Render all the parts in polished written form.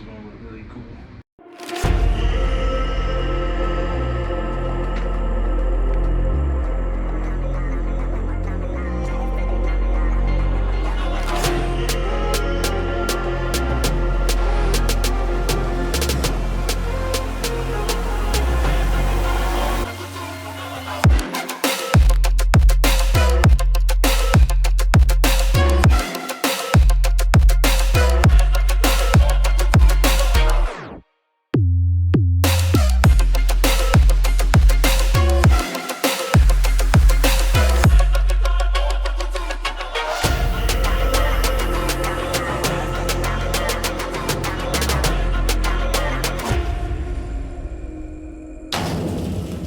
is going to look really cool.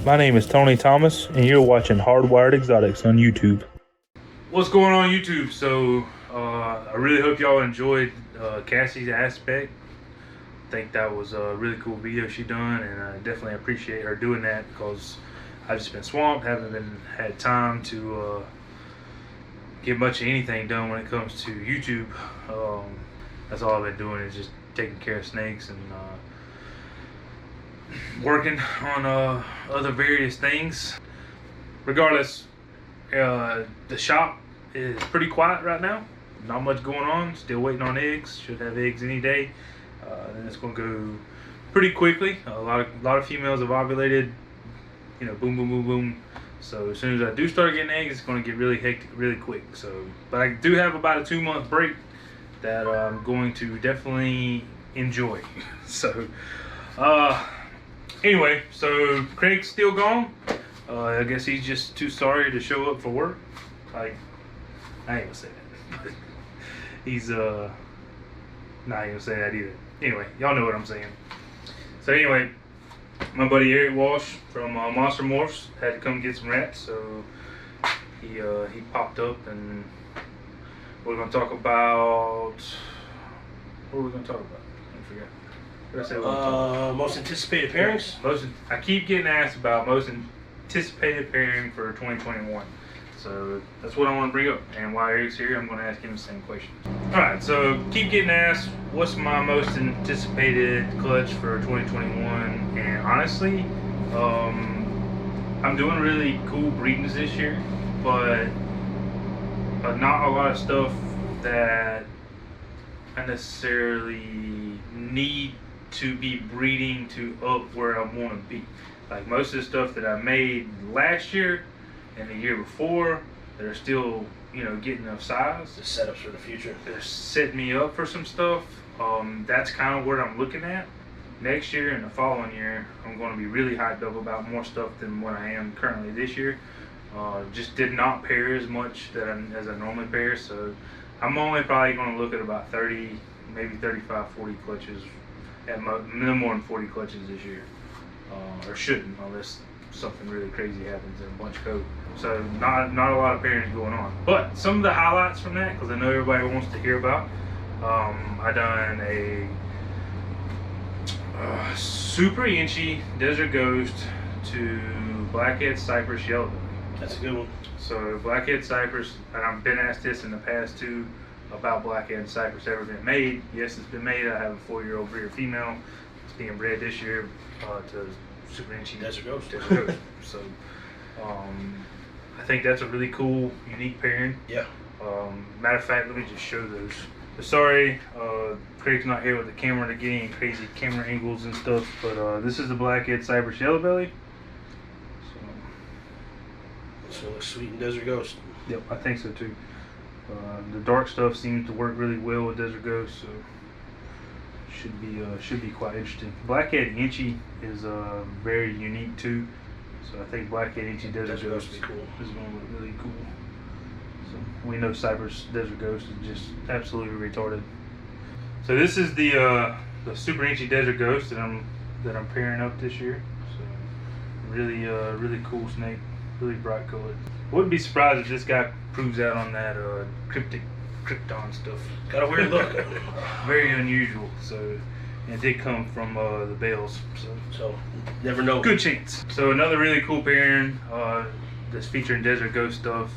My name is Tony Thomas, and you're watching Hardwired Exotics on YouTube. What's going on YouTube? So, I really hope y'all enjoyed Cassie's aspect. I think that was a really cool video she done, and I definitely appreciate her doing that because I've just been swamped, haven't had time to get much of anything done when it comes to YouTube. That's all I've been doing is just taking care of snakes and working on other various things. Regardless, the shop is pretty quiet right now. Not much going on. Still waiting on eggs. Should have eggs any day. And it's gonna go pretty quickly. A lot of females have ovulated. You know, boom, boom, boom, boom. So as soon as I do start getting eggs, it's gonna get really hectic, really quick. So, but I do have about a 2-month break that I'm going to definitely enjoy. So, anyway, so Craig's still gone. I guess he's just too sorry to show up for work. Like, I ain't gonna say that. He's not gonna say that either. Anyway, y'all know what I'm saying. So anyway, my buddy Eric Walsh from Monster Morphs had to come get some rats, so he popped up, and we're gonna talk about. What are we gonna talk about? I forgot. What did I say? Most anticipated pairings? I keep getting asked about most anticipated pairing for 2021. So that's what I want to bring up. And while Eric's here, I'm going to ask him the same question. Alright, so keep getting asked what's my most anticipated clutch for 2021. And honestly, I'm doing really cool breedings this year, but not a lot of stuff that I necessarily need to be breeding to up where I want to be. Like most of the stuff that I made last year and the year before, that are still, you know, getting enough size. The setups for the future. They're setting me up for some stuff. That's kind of what I'm looking at. Next year and the following year, I'm going to be really hyped up about more stuff than what I am currently this year. Just did not pair as much as I normally pair, so I'm only probably going to look at about 30, maybe 35, 40 clutches, at no more than 40 clutches this year. Or shouldn't, unless something really crazy happens in a bunch of code. So not a lot of pairings going on. But some of the highlights from that, because I know everybody wants to hear about, I done a super inchy Desert Ghost to Blackhead Cypress Yellowbelly. That's a good one. So Blackhead Cypress, and I've been asked this in the past too, about Blackhead Cypress ever been made. Yes, it's been made. I have a 4-year-old breeder female. It's being bred this year to super inchy Desert Ghost. So I think that's a really cool, unique pairing. Yeah. Matter of fact, let me just show those. Sorry, Craig's not here with the camera to get any crazy camera angles and stuff, but this is the Blackhead Cypress Yellowbelly. So looks sweet in Desert Ghost. Yep, I think so too. The dark stuff seems to work really well with Desert Ghost, so should be quite interesting. Blackhead Inchy is very unique too, so I think Blackhead Inchy Desert Ghost is going to look really cool. So we know Cypress Desert Ghost is just absolutely retarded. So this is the Super Inchy Desert Ghost that I'm pairing up this year. So really cool snake, really bright colored. Wouldn't be surprised if this guy proves out on that Krypton stuff. Got a weird look. Very unusual. So it did come from the bales. So never know. Good chance. So another really cool pairing that's featuring Desert Ghost stuff.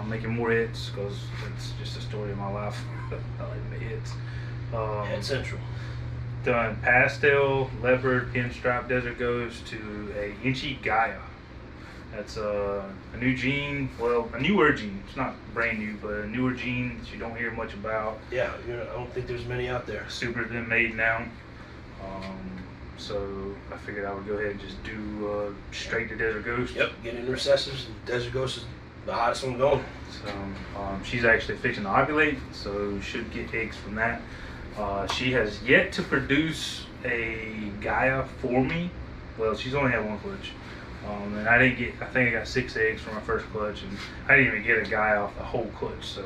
Making more hits because it's just a story of my life. I like to make hits. Head Central. done pastel, leopard, pinstripe desert ghost to a inchy Gaia. That's a new gene, well, a newer gene. It's not brand new, but a newer gene that you don't hear much about. Yeah, I don't think there's many out there. Super's been made now. So I figured I would go ahead and just do straight to desert ghost. Yep, get in recessives. Desert ghost is the hottest one going. So she's actually fixing to ovulate, so should get eggs from that. She has yet to produce a Gaia for me. Well, she's only had one clutch. And I think I got 6 eggs from my first clutch, and I didn't even get a Gaia off the whole clutch, so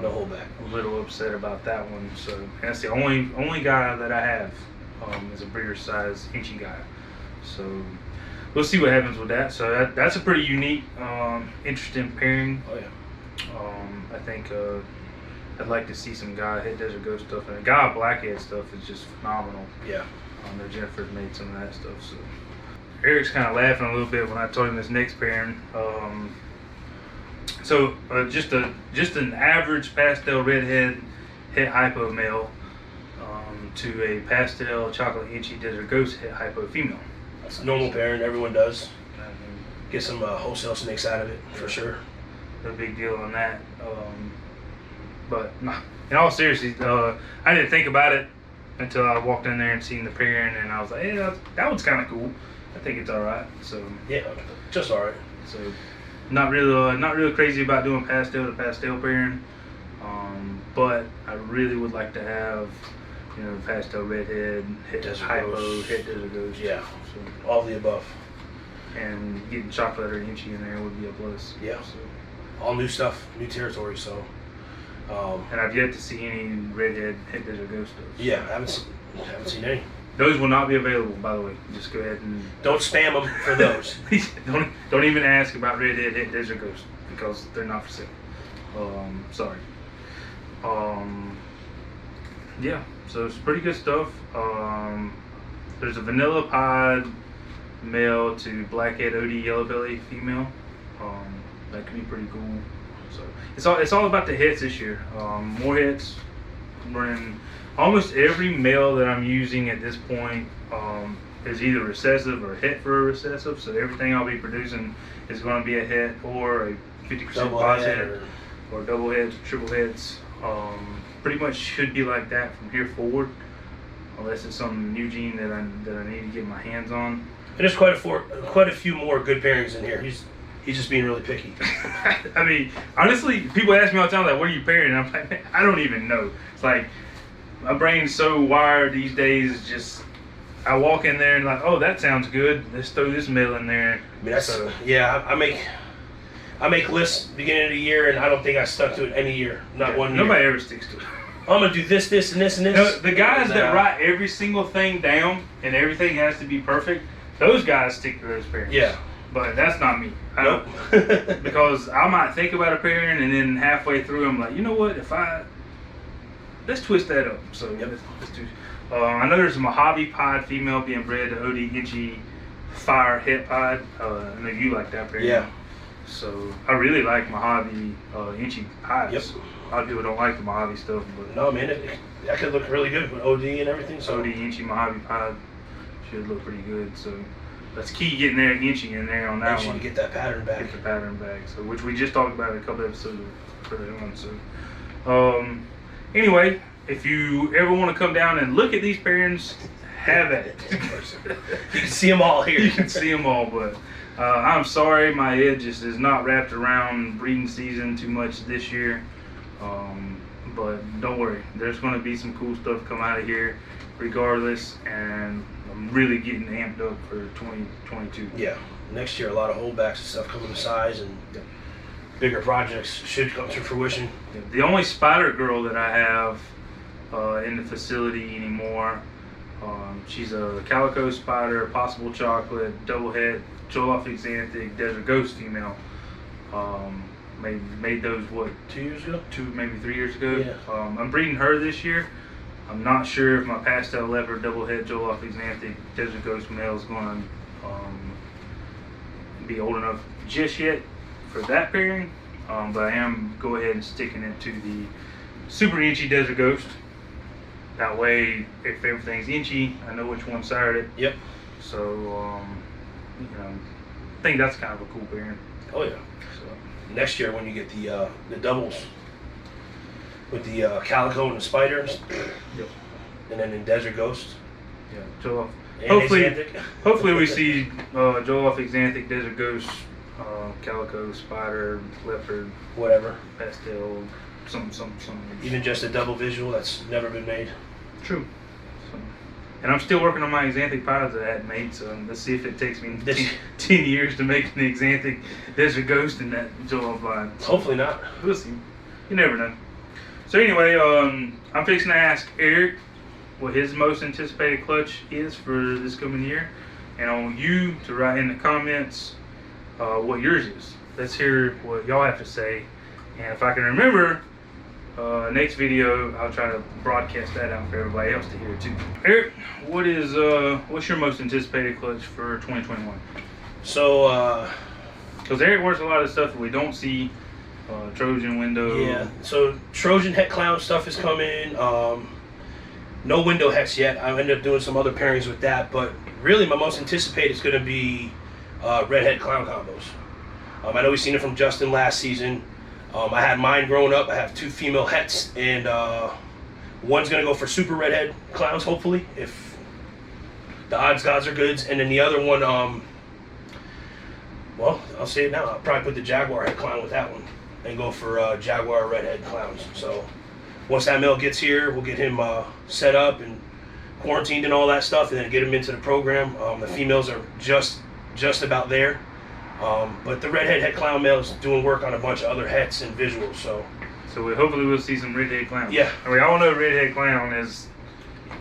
no holdback. A little upset about that one. So that's the only Gaia that I have is a breeder size inchy Gaia. So we'll see what happens with that. So that's a pretty unique, interesting pairing. Oh yeah. I think I'd like to see some Gaia head desert ghost stuff, and the Gaia blackhead stuff is just phenomenal. Yeah. Jennifer's made some of that stuff. So Eric's kind of laughing a little bit when I told him this next pairing. Just an average pastel redhead het hypo male to a pastel chocolate inchy desert ghost het hypo female. That's a normal pairing. Everyone does. Get some wholesale snakes out of it for sure. No big deal on that. But in all seriousness, I didn't think about it until I walked in there and seen the pairing, and I was like, hey, that one's kind of cool. I think it's all right. So yeah, just all right. So not really crazy about doing pastel to pastel pairing, but I really would like to have, pastel redhead, het hypo, het desert ghost. Yeah. So, all of the above. And getting chocolate or inchy in there would be a plus. Yeah. So, all new stuff, new territory. So. And I've yet to see any redhead het desert ghost stuff. Yeah, I haven't seen any. Those will not be available, by the way. Just go ahead and don't spam them for those. don't even ask about redhead het desert ghost because they're not for sale. Sorry. Yeah, so it's pretty good stuff. There's a vanilla pod male to blackhead OD yellow belly female. That could be pretty cool. So it's all about the hits this year. More hits. I'm running almost every male that I'm using at this point is either recessive or hit for a recessive. So everything I'll be producing is going to be a hit or a 50% boss hit or double heads, triple heads. Pretty much should be like that from here forward, unless it's some new gene that I need to get my hands on. And there's quite a few more good pairings in here. He's just being really picky. I mean, honestly, people ask me all the time, like, what are you pairing? And I'm like, man, I don't even know. It's like, my brain's so wired these days, it's just, I walk in there and like, oh, that sounds good. Let's throw this male in there. I mean, yeah, I make lists beginning of the year, and I don't think I stuck to it any year. Not one year. Nobody ever sticks to it. I'm going to do this, this, and this, and this. The guys that write every single thing down and everything has to be perfect, those guys stick to those pairings. Yeah. But that's not me. Nope. Because I might think about a pairing and then halfway through I'm like, you know what, let's twist that up. So yeah, let's do. I know there's a Mojave pod female being bred to OD inchy fire het pod. I know you like that pairing. Yeah. So I really like Mojave inchy pods. Yep. A lot of people don't like the Mojave stuff, but no, man, that could look really good with OD and everything. So OD inchy Mojave pod should look pretty good. So that's key, getting there inchy in there on that one. one. To get that pattern back. Get the pattern back. So which we just talked about in a couple episodes for that one. So anyway, if you ever want to come down and look at these pairings, have at it. You can see them all here. You can see them all, but I'm sorry, my head just is not wrapped around breeding season too much this year. But don't worry, there's going to be some cool stuff come out of here regardless, and I'm really getting amped up for 2022. Yeah, next year a lot of holdbacks and stuff coming to size, and bigger projects should come to fruition. The only spider girl that I have in the facility anymore, she's a calico spider, possible chocolate, double head, Jollof Xanthic, desert ghost female. Made those, what, 2 years ago? Maybe 3 years ago. Yeah. I'm breeding her this year. I'm not sure if my pastel leopard, double head, Jollof Xanthic, desert ghost male is going to be old enough just yet for that pairing. But I am go ahead and sticking it to the super inchy desert ghost. That way, if everything's inchy, I know which one sired it. Yep. So, you know, I think that's kind of a cool pairing. Oh yeah. So next year when you get the doubles with the Calico and the Spiders, Yep. and then in Desert Ghost. Yeah. So And hopefully, Xanthic. hopefully we see Joel Xanthic, Desert Ghost, Calico, Spider, Leopard, Whatever. Pastel, some. Even just a double visual that's never been made. True. So, and I'm still working on my Xanthic pilots that I hadn't made, so let's see if it takes me 10 years to make an Xanthic Desert Ghost and that Joel line. So, Hopefully not. we'll see. You never know. So anyway, I'm fixing to ask Eric what his most anticipated clutch is for this coming year, and I want you to write in the comments what yours is. Let's hear what y'all have to say, and if I can remember, next video I'll try to broadcast that out for everybody else to hear too. Eric, what's your most anticipated clutch for 2021? So because Eric works a lot of stuff that we don't see. Trojan window. yeah. So Trojan head clown stuff is coming. No window hex yet. I ended up doing some other pairings with that, but really my most anticipated is going to be redhead clown combos. I know we've seen it from Justin last season. I had mine growing up. I have 2 female hets, and one's going to go for super redhead clowns, hopefully, if the odds gods are good. And then the other one, well, I'll say it now. I'll probably put the Jaguar head clown with that one and go for Jaguar redhead clowns. So once that male gets here, we'll get him set up and quarantined and all that stuff, and then get him into the program. The females are just about there. But the redhead head clown male is doing work on a bunch of other hets and visuals. So hopefully we'll see some redhead clown. Yeah. I mean, all know redhead clown is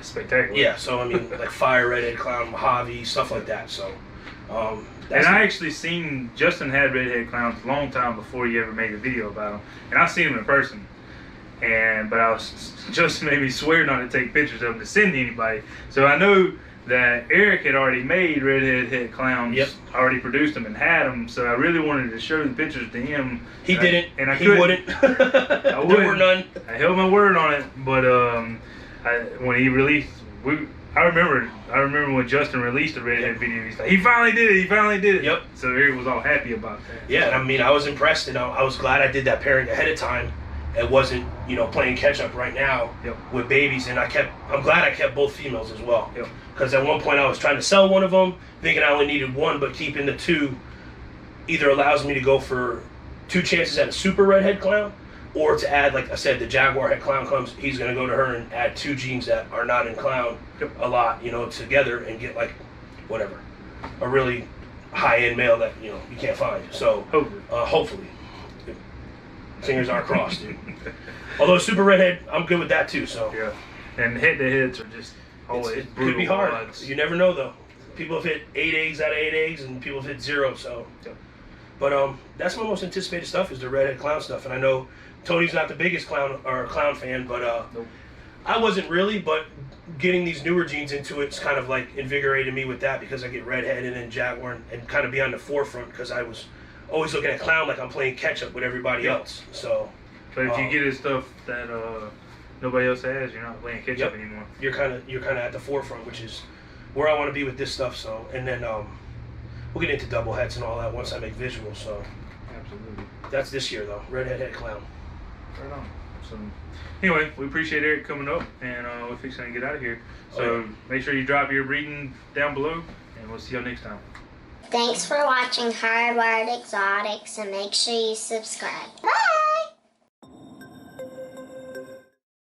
spectacular. yeah, so I mean, like fire redhead clown, Mojave, stuff like that. So and I actually seen Justin had redhead clowns a long time before you ever made a video about them, and I seen them in person. But Justin made me swear not to take pictures of them to send to anybody. So I know that Eric had already made redhead head clowns. Yep. Already produced them and had them. So I really wanted to show the pictures to him. He didn't, and he wouldn't. There were none. I held my word on it, but when he released, I remember when Justin released the redhead video. He's like, he finally did it. Yep. So Eric was all happy about that. Yeah, I mean, I was impressed, and I was glad I did that pairing ahead of time. It wasn't, playing catch up right now with babies, and I'm glad I kept both females as well. Yep. Because at one point I was trying to sell one of them, thinking I only needed one, but keeping the 2 either allows me to go for 2 chances at a super redhead clown, or to add, like I said, the Jaguar head clown comes, he's going to go to her and add 2 genes that are not in clown a lot, together, and get like, whatever, a really high-end male that, you can't find. So, hopefully. Fingers aren't crossed, dude. Although super redhead, I'm good with that too, so. Yeah. And head-to-heads are just always it brutal could be hard. odds. You never know, though. People have hit 8 eggs out of 8 eggs, and people have hit 0, so. Yeah. But that's my most anticipated stuff, is the redhead clown stuff. And I know Tony's not the biggest clown fan, but Nope. I wasn't really, but getting these newer genes into it's kind of like invigorated me with that, because I get redhead and then Jaguar and kind of be on the forefront, because I was always looking at clown like I'm playing catch up with everybody else. So, but if you get his stuff that nobody else has, you're not playing catch up anymore. You're kind of at the forefront, which is where I want to be with this stuff. So, and then we'll get into double heads and all that once I make visuals. So, Absolutely. that's this year though. Redhead head clown. Right on. So anyway, we appreciate Eric coming up, and we're fixing to get out of here. So make sure you drop your breeding down below, and we'll see y'all next time. Thanks for watching Hardwired Exotics, and make sure you subscribe. Bye!